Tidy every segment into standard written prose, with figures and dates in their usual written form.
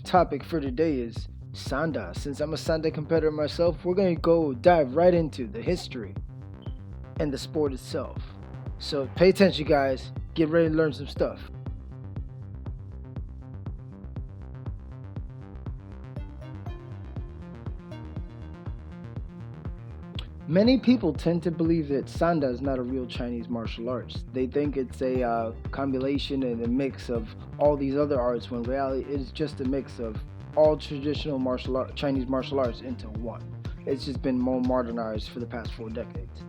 first topic for today is Sanda. Since I'm a Sanda competitor myself, we're going to go dive right into the history and the sport itself. So pay attention, guys. Get ready to learn some stuff. Many people tend to believe that Sanda is not a real Chinese martial arts. They think it's a combination and a mix of all these other arts, when in reality it is just a mix of all traditional Chinese martial arts into one. It's just been more modernized for the past 4 decades.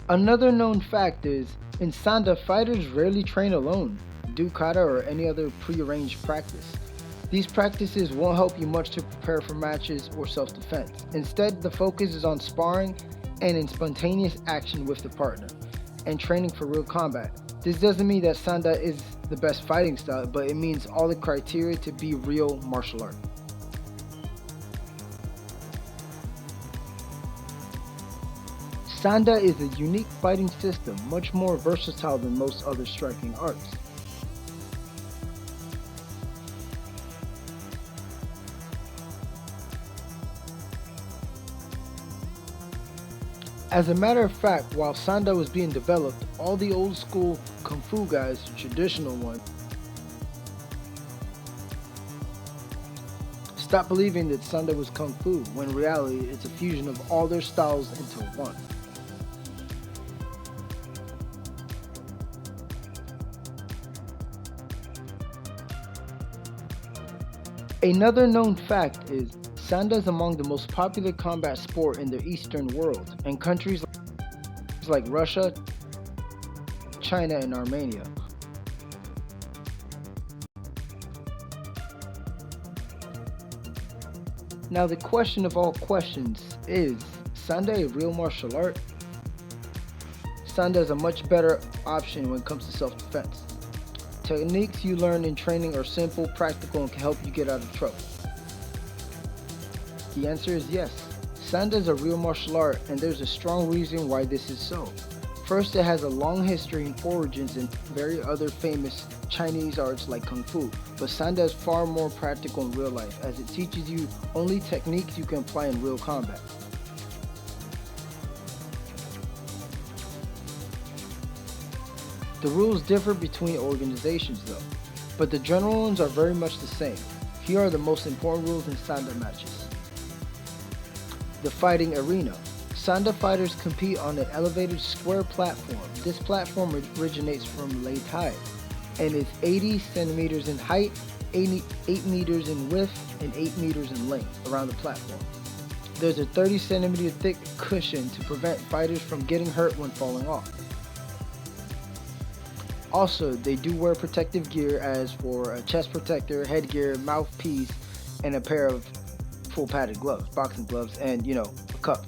Another known fact is, in Sanda, fighters rarely train alone, Dukata or any other prearranged practice. These practices won't help you much to prepare for matches or self-defense. Instead, the focus is on sparring and in spontaneous action with the partner, and training for real combat. This doesn't mean that Sanda is the best fighting style, but it means all the criteria to be real martial art. Sanda is a unique fighting system, much more versatile than most other striking arts. As a matter of fact, while Sanda was being developed, all the old school Kung Fu guys, the traditional ones, stopped believing that Sanda was Kung Fu, when in reality it's a fusion of all their styles into one. Another known fact is Sanda is among the most popular combat sport in the Eastern world, and countries like Russia, China, and Armenia. Now the question of all questions is Sanda a real martial art? Sanda is a much better option when it comes to self-defense. Techniques you learn in training are simple, practical, and can help you get out of trouble. The answer is yes. Sanda is a real martial art, and there's a strong reason why this is so. First, it has a long history and origins in very other famous Chinese arts like Kung Fu, but Sanda is far more practical in real life, as it teaches you only techniques you can apply in real combat. The rules differ between organizations though, but the general ones are very much the same. Here are the most important rules in Sanda matches. The fighting arena. Sanda fighters compete on an elevated square platform. This platform originates from Leitai and is 80 centimeters in height, 8 meters in width, and 8 meters in length around the platform. There's a 30 centimeter thick cushion to prevent fighters from getting hurt when falling off. Also, they do wear protective gear, as for a chest protector, headgear, mouthpiece, and a pair of full padded gloves, boxing gloves, and a cup.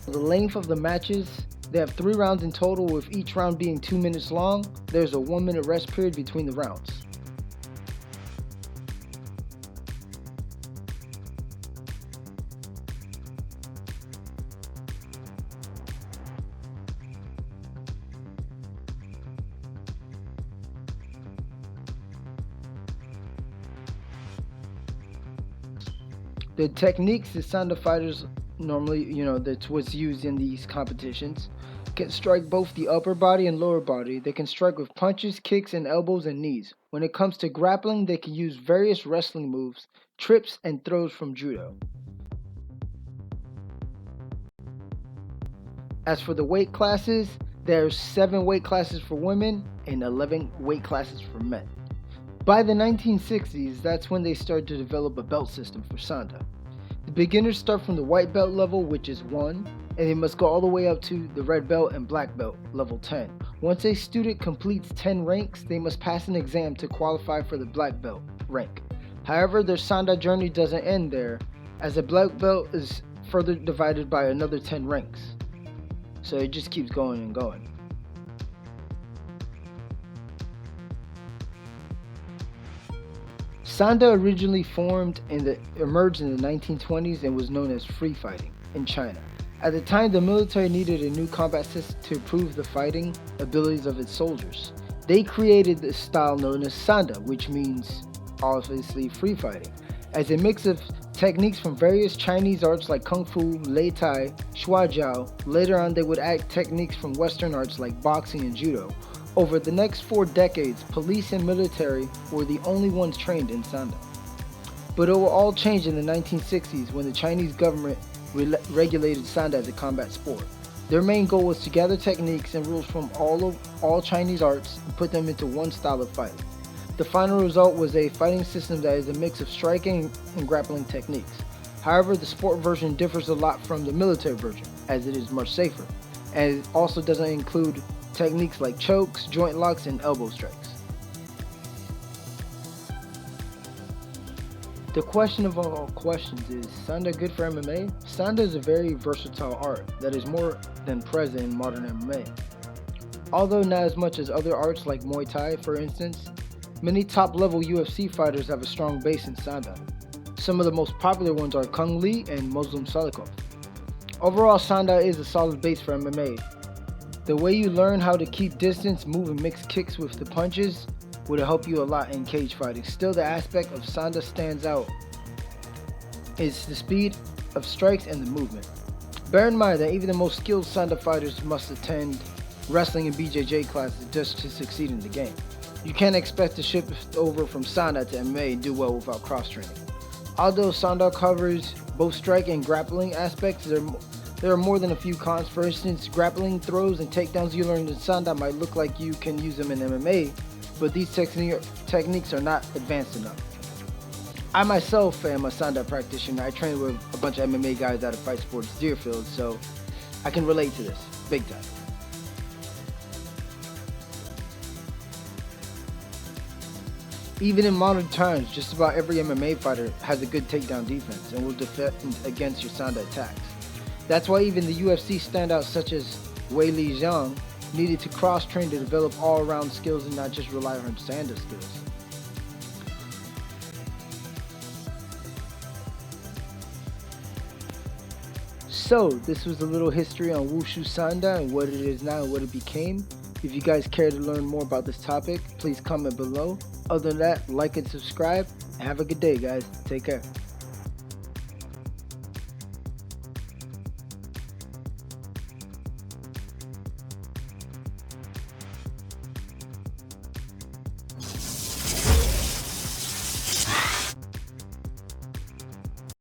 The length of the matches, they have 3 rounds in total, with each round being 2 minutes long. There's a 1-minute rest period between the rounds. The techniques that Sanda fighters normally, that's what's used in these competitions, can strike both the upper body and lower body. They can strike with punches, kicks, and elbows and knees. When it comes to grappling, they can use various wrestling moves, trips, and throws from judo. As for the weight classes, there's 7 weight classes for women and 11 weight classes for men. By the 1960s, that's when they started to develop a belt system for Sanda. The beginners start from the white belt level, which is 1, and they must go all the way up to the red belt and black belt, level 10. Once a student completes 10 ranks, they must pass an exam to qualify for the black belt rank. However, their Sanda journey doesn't end there, as the black belt is further divided by another 10 ranks. So it just keeps going and going. Sanda originally emerged in the 1920s and was known as free fighting in China. At the time, the military needed a new combat system to improve the fighting abilities of its soldiers. They created the style known as Sanda, which means obviously free fighting, as a mix of techniques from various Chinese arts like Kung Fu, Lei Tai, Shua Jiao. Later on, they would add techniques from Western arts like boxing and judo. Over the next 4 decades, police and military were the only ones trained in Sanda. But it will all change in the 1960s when the Chinese government regulated Sanda as a combat sport. Their main goal was to gather techniques and rules from all Chinese arts and put them into one style of fighting. The final result was a fighting system that is a mix of striking and grappling techniques. However, the sport version differs a lot from the military version, as it is much safer, and it also doesn't include techniques like chokes, joint locks, and elbow strikes. The question of all questions is Sanda good for MMA? Sanda is a very versatile art that is more than present in modern MMA. Although not as much as other arts like Muay Thai, for instance, many top-level UFC fighters have a strong base in Sanda. Some of the most popular ones are Kung Lee and Muslim Salikov. Overall, Sanda is a solid base for MMA. The way you learn how to keep distance, move, and mix kicks with the punches would help you a lot in cage fighting. Still, the aspect of Sanda stands out is the speed of strikes and the movement. Bear in mind that even the most skilled Sanda fighters must attend wrestling and BJJ classes just to succeed in the game. You can't expect to shift over from Sanda to MMA and do well without cross-training. Although Sanda covers both strike and grappling aspects, there are more than a few cons. For instance, grappling throws and takedowns you learned in Sanda might look like you can use them in MMA, but these techniques are not advanced enough. I myself am a Sanda practitioner. I train with a bunch of MMA guys out of Fight Sports Deerfield, so I can relate to this big time. Even in modern times, just about every MMA fighter has a good takedown defense and will defend against your Sanda attacks. That's why even the UFC standouts such as Wei Li Zhang needed to cross-train to develop all-around skills and not just rely on Sanda skills. So, this was a little history on Wushu Sanda and what it is now and what it became. If you guys care to learn more about this topic, please comment below. Other than that, like and subscribe, and have a good day, guys. Take care.